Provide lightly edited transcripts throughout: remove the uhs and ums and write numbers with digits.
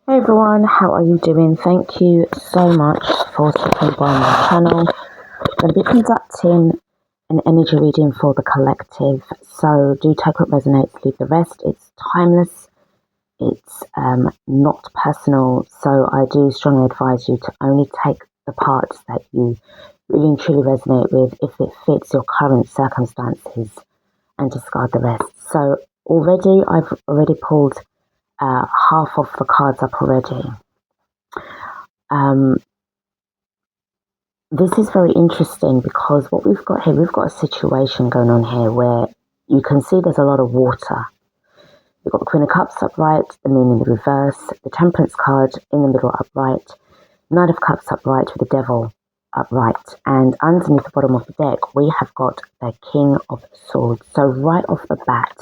Hey everyone, how are you doing? Thank you so much for stopping by my channel. I'm going to be conducting an energy reading for the collective, so do take what resonates, leave the rest. It's timeless, it's not personal, so I do strongly advise you to only take the parts that you really and truly resonate with if it fits your current circumstances and discard the rest. So I've already pulled half of the cards up already. Um, this is very interesting because what we've got here, we've got a situation going on here where you can see there's a lot of water. You've got the Queen of Cups upright, the Moon in the reverse, the Temperance card in the middle upright, Knight of Cups upright with the Devil upright, and underneath the bottom of the deck we have got the King of Swords. So right off the bat,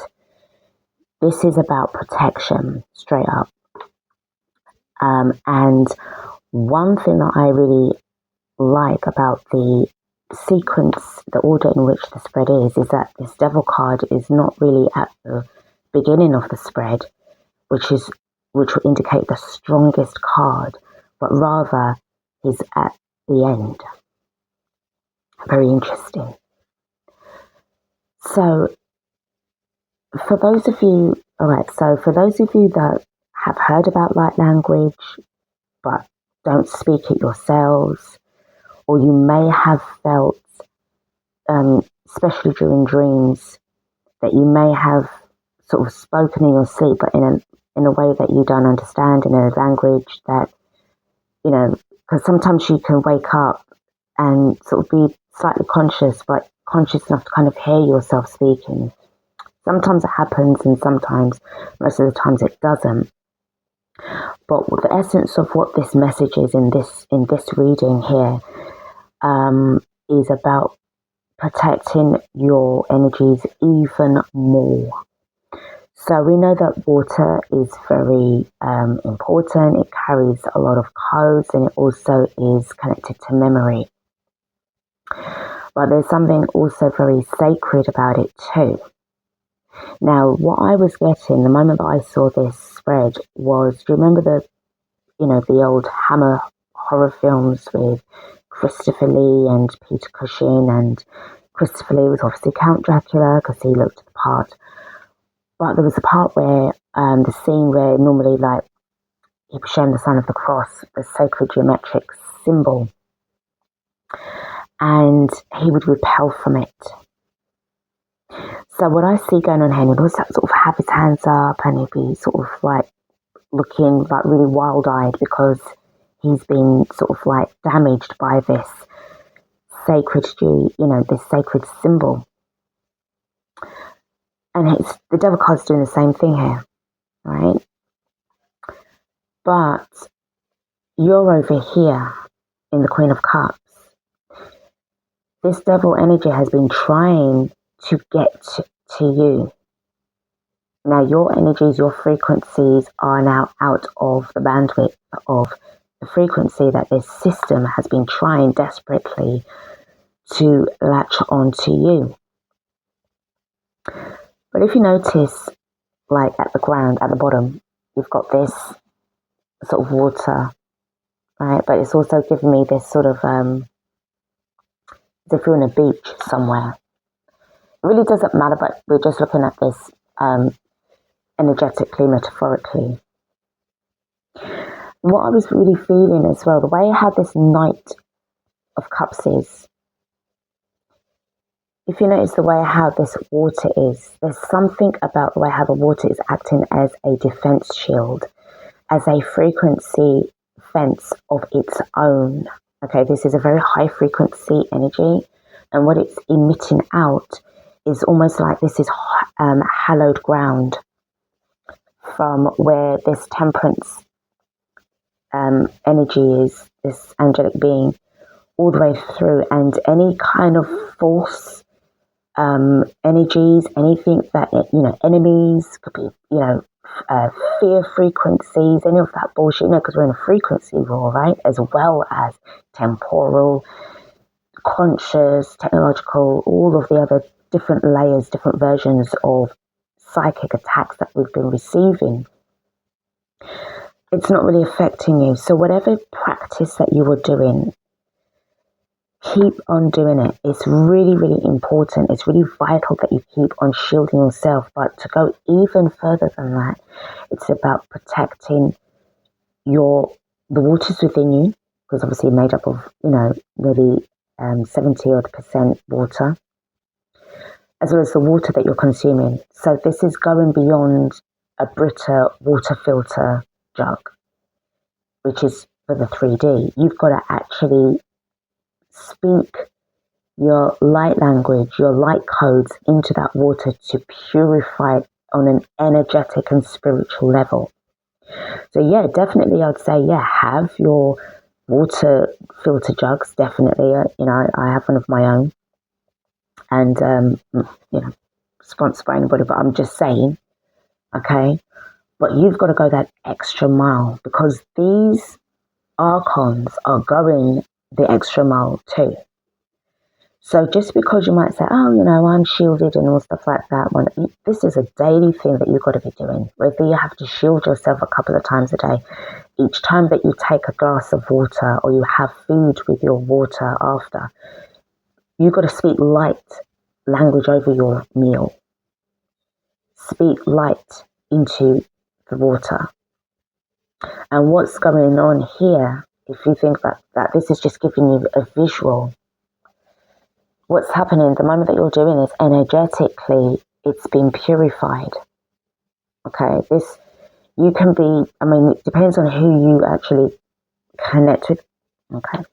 this is about protection, straight up. And one thing that I really like about the sequence, the order in which the spread is that this Devil card is not really at the beginning of the spread, which will indicate the strongest card, but rather is at the end. Very interesting. So for those of you that have heard about light language but don't speak it yourselves, or you may have felt, especially during dreams, that you may have sort of spoken in your sleep, but in a way that you don't understand, in a language that, because sometimes you can wake up and sort of be slightly conscious, but conscious enough to kind of hear yourself speaking. Sometimes it happens, and sometimes, most of the times, it doesn't. But the essence of what this message is in this reading here is about protecting your energies even more. So we know that water is very important. It carries a lot of codes, and it also is connected to memory. But there's something also very sacred about it too. Now, what I was getting the moment that I saw this spread was, do you remember the old Hammer horror films with Christopher Lee and Peter Cushing? And Christopher Lee was obviously Count Dracula because he looked the part. But there was a part where the scene where normally, like, he was showing the sign of the cross, the sacred geometric symbol, and he would repel from it. So what I see going on here, he'd also sort of have his hands up, and he'd be sort of like looking like really wild-eyed because he's been sort of like damaged by this sacred, this sacred symbol. And the Devil card's doing the same thing here, right? But you're over here in the Queen of Cups. This Devil energy has been trying to get to you. Now your energies, your frequencies are now out of the bandwidth of the frequency that this system has been trying desperately to latch onto you. But if you notice, like at the ground, at the bottom, you've got this sort of water, right? But it's also giving me this sort of, as if you're on a beach somewhere. It really doesn't matter, but we're just looking at this energetically, metaphorically. What I was really feeling as well, the way I had this Knight of Cups is, if you notice the way how this water is, there's something about the way how the water is acting as a defense shield, as a frequency fence of its own. Okay, this is a very high frequency energy, and what it's emitting out is almost like this is hallowed ground from where this Temperance energy is, this angelic being, all the way through. And any kind of false energies, anything that, enemies, could be, fear frequencies, any of that bullshit, because we're in a frequency war, right? As well as temporal, conscious, technological, all of the other different layers, different versions of psychic attacks that we've been receiving. it's not really affecting you. So whatever practice that you were doing, keep on doing it. It's really, really important. It's really vital that you keep on shielding yourself. But to go even further than that, it's about protecting the waters within you, because obviously made up of, nearly 70% water, as well as the water that you're consuming. So this is going beyond a Brita water filter jug, which is for the 3D. You've got to actually speak your light language, your light codes into that water to purify it on an energetic and spiritual level. So yeah, definitely I'd say, have your water filter jugs, definitely. I have one of my own. And, sponsored by anybody, but I'm just saying, okay? But you've got to go that extra mile, because these archons are going the extra mile too. So just because you might say, oh, I'm shielded and all stuff like that, this is a daily thing that you've got to be doing. Whether you have to shield yourself a couple of times a day, each time that you take a glass of water or you have food with your water after, you've got to speak light language over your meal. Speak light into the water. And what's going on here, if you think that this is just giving you a visual, what's happening the moment that you're doing is energetically, it's been purified. Okay, you can be, it depends on who you actually connect with. Okay.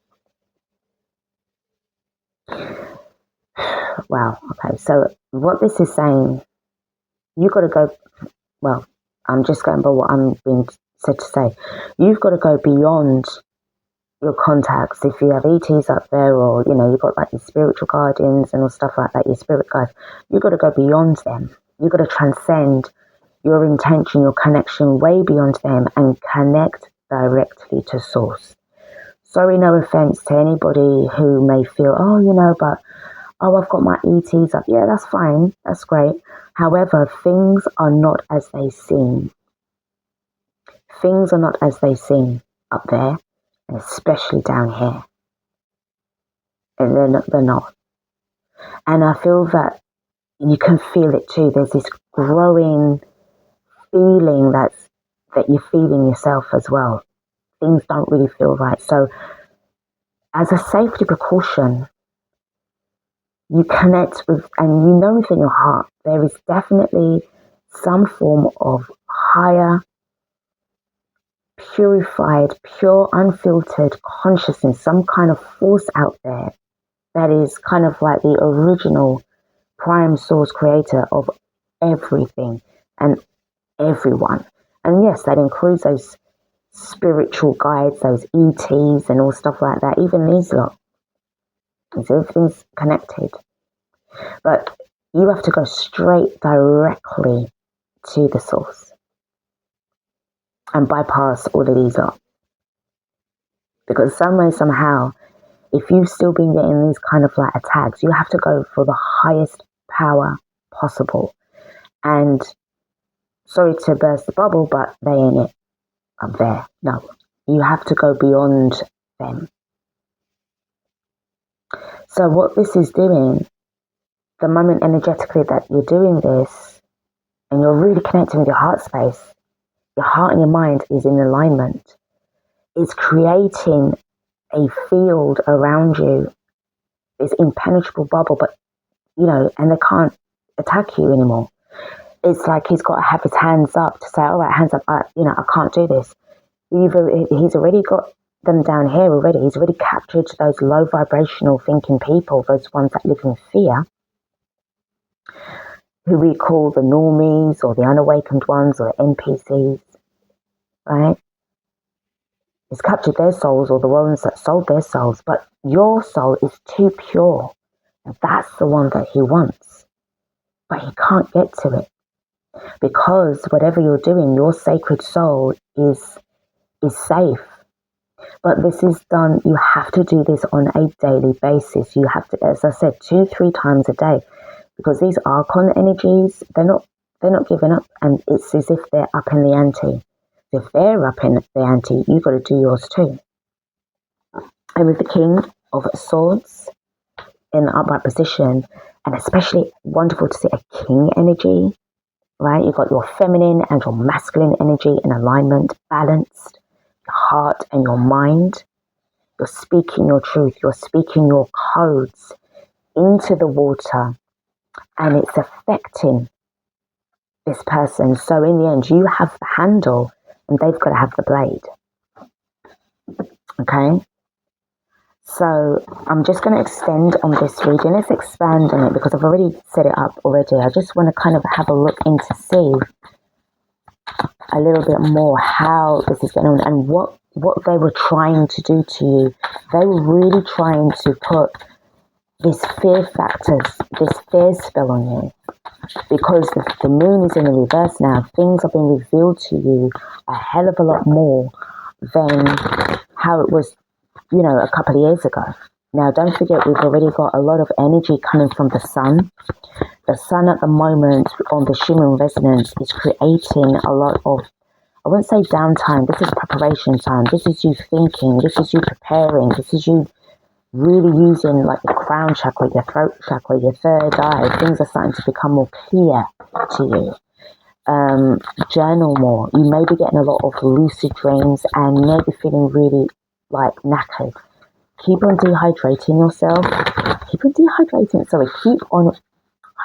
Wow. Okay. So what this is saying, you've got to go, well, I'm just going by what I'm being said to say. You've got to go beyond your contacts. If you have ETs up there, or, you've got like your spiritual guardians and all stuff like that, your spirit guides, you've got to go beyond them. You've got to transcend your intention, your connection way beyond them and connect directly to source. Sorry, no offense to anybody who may feel, I've got my ETs up. Yeah, that's fine. That's great. However, things are not as they seem. Things are not as they seem up there, and especially down here. And they're not. And I feel that you can feel it too. There's this growing feeling that you're feeling yourself as well. Things don't really feel right. So as a safety precaution, you connect with, and you know within your heart, there is definitely some form of higher, purified, pure, unfiltered consciousness, some kind of force out there that is kind of like the original prime source creator of everything and everyone. And yes, that includes those spiritual guides, those ETs and all stuff like that, even these lot. So everything's connected. But you have to go straight directly to the source and bypass all of these lot. Because some way, somehow, if you've still been getting these kind of like attacks, you have to go for the highest power possible. And sorry to burst the bubble, but they ain't it up there. No, you have to go beyond them. So what this is doing, the moment energetically that you're doing this and you're really connecting with your heart space, your heart and your mind is in alignment. It's creating a field around you, this impenetrable bubble, but, and they can't attack you anymore. It's like he's got to have his hands up to say, all right, hands up, I can't do this. He's already got them down here already. He's already captured those low vibrational thinking people, those ones that live in fear, who we call the normies or the unawakened ones or NPCs, right? He's captured their souls, or the ones that sold their souls, but your soul is too pure. And that's the one that he wants. But he can't get to it. Because whatever you're doing, your sacred soul is safe. But this is done, you have to do this on a daily basis. You have to, as I said, 2-3 times a day. Because these archon energies, they're not giving up, and it's as if they're up in the ante. So if they're up in the ante, you've got to do yours too. And with the King of Swords in the upright position, and especially wonderful to see a king energy, right? You've got your feminine and your masculine energy in alignment, balanced, your heart and your mind. You're speaking your truth, you're speaking your codes into the water, and it's affecting this person. So in the end, you have the handle and they've got to have the blade. Okay? So I'm just going to extend on this reading. Let's expand on it because I've already set it up already. I just want to kind of have a look in to see a little bit more how this is going on and what they were trying to do to you. They were really trying to put this fear factors, this fear spell on you. Because the moon is in the reverse now, things are being revealed to you a hell of a lot more than how it was, a couple of years ago. Now, don't forget, we've already got a lot of energy coming from the sun. The sun at the moment on the Schumann resonance is creating a lot of, I wouldn't say downtime, this is preparation time. This is you thinking, this is you preparing, this is you really using like the crown chakra, your throat chakra, your third eye. Things are starting to become more clear to you. Journal more. You may be getting a lot of lucid dreams and you may be feeling really like knackered. Keep on dehydrating yourself. Keep on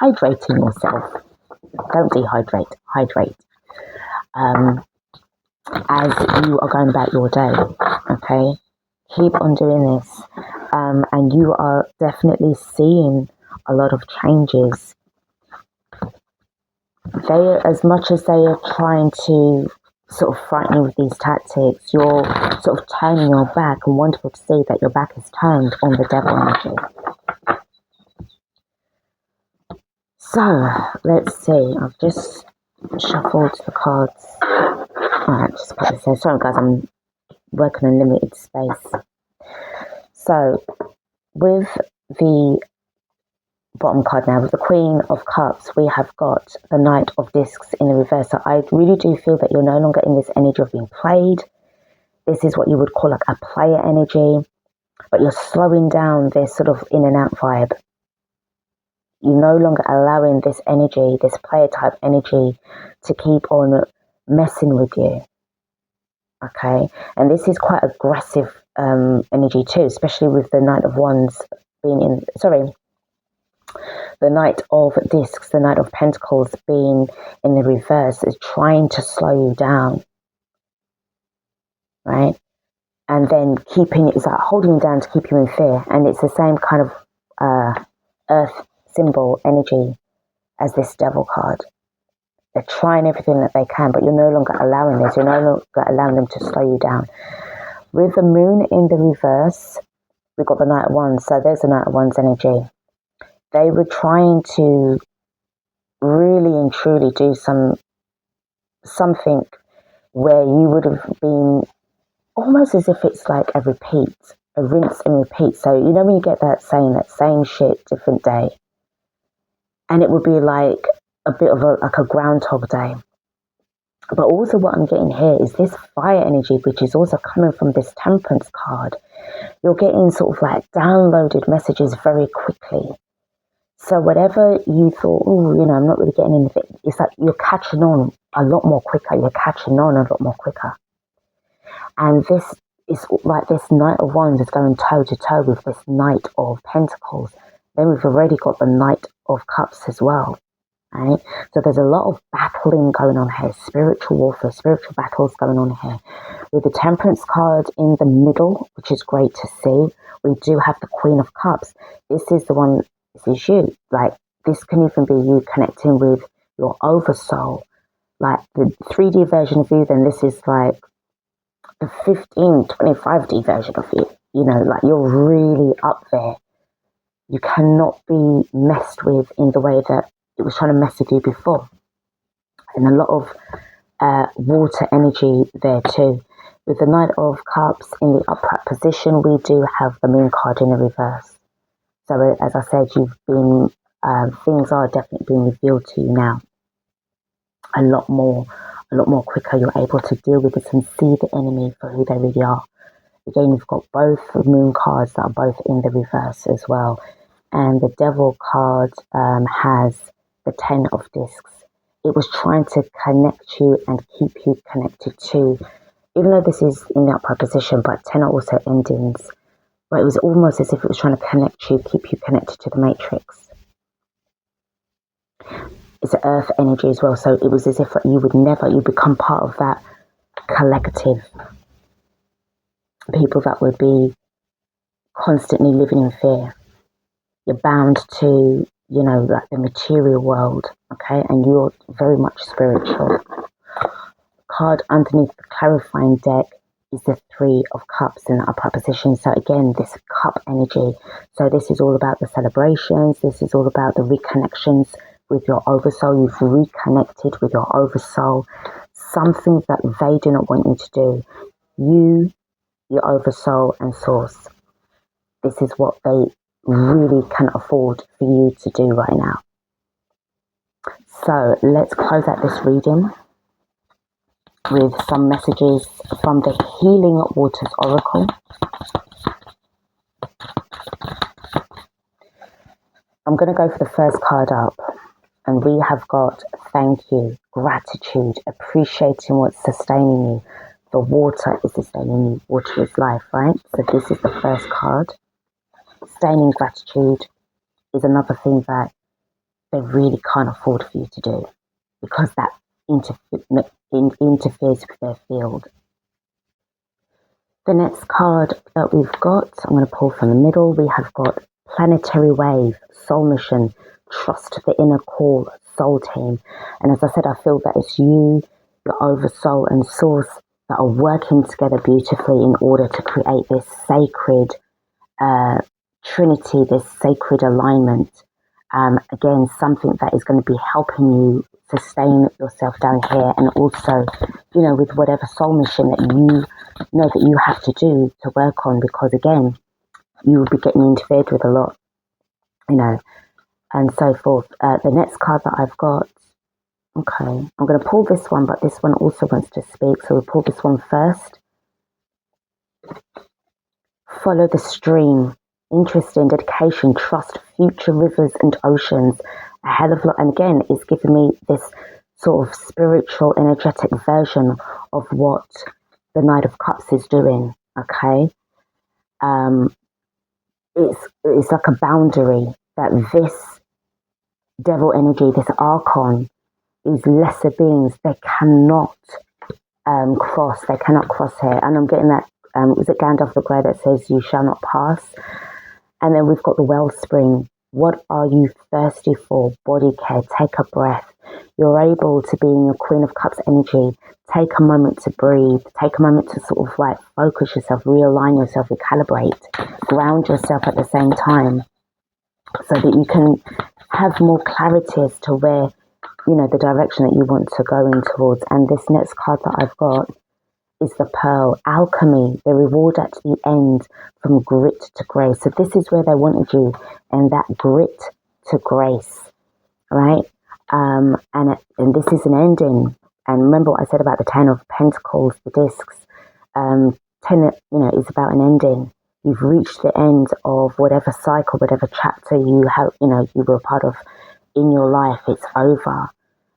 hydrating yourself. Don't dehydrate, hydrate. As you are going about your day, okay? Keep on doing this. And you are definitely seeing a lot of changes. They, as much as they are trying to sort of frighten you with these tactics, you're sort of turning your back, and wonderful to see that your back is turned on the devil energy. So, let's see. I've just shuffled the cards. Alright, just put this in. Sorry guys, I'm working in limited space. So, with the bottom card now, with the Queen of Cups, we have got the Knight of Discs in the reverse. So I really do feel that you're no longer in this energy of being played. This is what you would call like a player energy, but you're slowing down this sort of in and out vibe. You're no longer allowing this energy, this player type energy, to keep on messing with you. Okay, and this is quite aggressive energy too, especially with the Knight of Wands being in, the Knight of Discs, the Knight of Pentacles being in the reverse is trying to slow you down, right? And then it's like holding you down to keep you in fear. And it's the same kind of earth symbol energy as this devil card. They're trying everything that they can, but you're no longer allowing this. You're no longer allowing them to slow you down. With the moon in the reverse, we've got the Knight of Wands. So there's the Knight of Wands energy. They were trying to really and truly do something where you would have been almost as if it's like a repeat, a rinse and repeat. So when you get that saying, that same shit, different day, and it would be like a bit of a groundhog day. But also what I'm getting here is this fire energy, which is also coming from this Temperance card. You're getting sort of like downloaded messages very quickly. So whatever you thought, I'm not really getting anything, it's like you're catching on a lot more quicker. You're catching on a lot more quicker. And this is like this Knight of Wands is going toe to toe with this Knight of Pentacles. Then we've already got the Knight of Cups as well, right? So there's a lot of battling going on here, spiritual warfare, spiritual battles going on here. With the Temperance card in the middle, which is great to see, we do have the Queen of Cups. This is the one. This is you. Like, this can even be you connecting with your oversoul. Like the 3D version of you, then this is like the 25D version of you. Like you're really up there. You cannot be messed with in the way that it was trying to mess with you before. And a lot of water energy there too. With the Knight of Cups in the upright position, we do have the Moon card in the reverse. So as I said, you've been, things are definitely being revealed to you now. A lot more a lot more quicker. You're able to deal with this and see the enemy for who they really are. Again, you've got both moon cards that are both in the reverse as well. And the devil card has the 10 of discs. It was trying to connect you and keep you connected to, even though this is in the upright position, but 10 are also endings. But it was almost as if it was trying to connect you, keep you connected to the matrix. It's earth energy as well. So it was as if you become part of that collective. People that would be constantly living in fear. You're bound to, like the material world, okay? And you're very much spiritual. Card underneath the clarifying deck is the 3 of Cups in the upright position. So again, this cup energy. So this is all about the celebrations. This is all about the reconnections with your oversoul. You've reconnected with your oversoul. Something that they do not want you to do. You, your oversoul and source. This is what they really can afford for you to do right now. So let's close out this reading with some messages from the Healing Waters Oracle. I'm going to go for the first card up, and we have got thank you, gratitude, appreciating what's sustaining you. The water is sustaining you. Water is life, right? So this is the first card. Sustaining gratitude is another thing that they really can't afford for you to do, because that interferes with their field. The next card that we've got, I'm going to pull from the middle. We have got Planetary Wave, Soul Mission, Trust the Inner Call, Soul Team. And as I said, I feel that it's you, your oversoul and source that are working together beautifully in order to create this sacred trinity, this sacred alignment. Again, something that is going to be helping you sustain yourself down here, and also, with whatever soul mission that you know that you have to do to work on, because again, you will be getting interfered with a lot, and so forth. The next card that I've got, okay, I'm going to pull this one, but this one also wants to speak, so we'll pull this one first. Follow the stream. Interest in dedication, trust, future rivers and oceans, a hell of a lot. And again, it's giving me this sort of spiritual, energetic version of what the Knight of Cups is doing, okay? It's like a boundary that this devil energy, this archon, these lesser beings, they cannot cross here. And I'm getting that, is it Gandalf the Grey that says, you shall not pass? And then we've got the wellspring. What are you thirsty for? Body care. Take a breath. You're able to be in your Queen of Cups energy. Take a moment to breathe. Take a moment to sort of like focus yourself, realign yourself, recalibrate, ground yourself at the same time, so that you can have more clarity as to where, the direction that you want to go in towards. And this next card that I've got is the Pearl, Alchemy, the reward at the end, from grit to grace. So this is where they wanted you, and that grit to grace, right? And this is an ending. And remember what I said about the 10 of Pentacles, the discs. 10, is about an ending. You've reached the end of whatever cycle, whatever chapter you have, you were a part of in your life. It's over.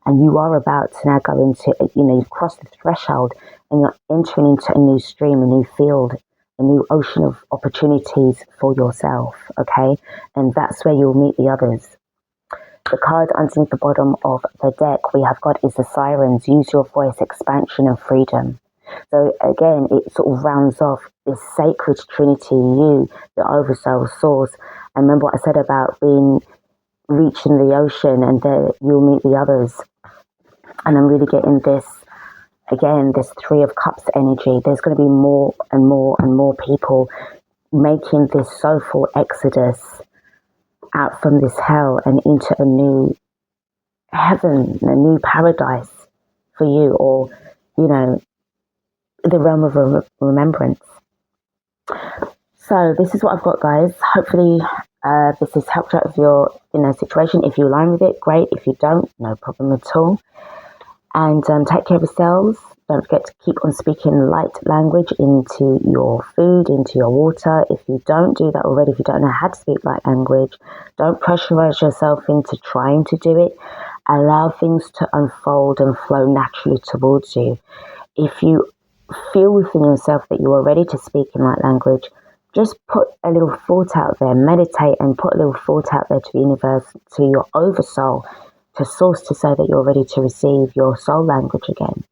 And you are about to now go into, you've crossed the threshold, and you're entering into a new stream, a new field, a new ocean of opportunities for yourself, okay? And that's where you'll meet the others. The card underneath the bottom of the deck we have got is the Sirens. Use your voice, expansion and freedom. So again, it sort of rounds off this sacred trinity, you, the oversoul, source. And remember what I said about reaching the ocean, and there you'll meet the others. And I'm really getting this, again, this 3 of Cups energy. There's going to be more and more and more people making this soulful exodus out from this hell and into a new heaven, a new paradise for you, or, the realm of remembrance. So this is what I've got, guys. Hopefully this has helped out with your situation. If you align with it, great. If you don't, no problem at all. And take care of yourselves. Don't forget to keep on speaking light language into your food, into your water. If you don't do that already, if you don't know how to speak light language, don't pressurize yourself into trying to do it. Allow things to unfold and flow naturally towards you. If you feel within yourself that you are ready to speak in light language, just put a little thought out there, meditate and put a little thought out there to the universe, to your oversoul, to source, to say that you're ready to receive your soul language again.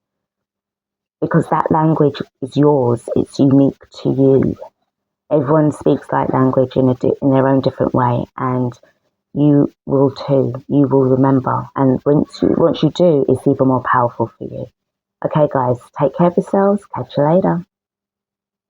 Because that language is yours, it's unique to you. Everyone speaks light language in their own different way, and you will too. You will remember, and once you do, it's even more powerful for you. Okay, guys, take care of yourselves. Catch you later.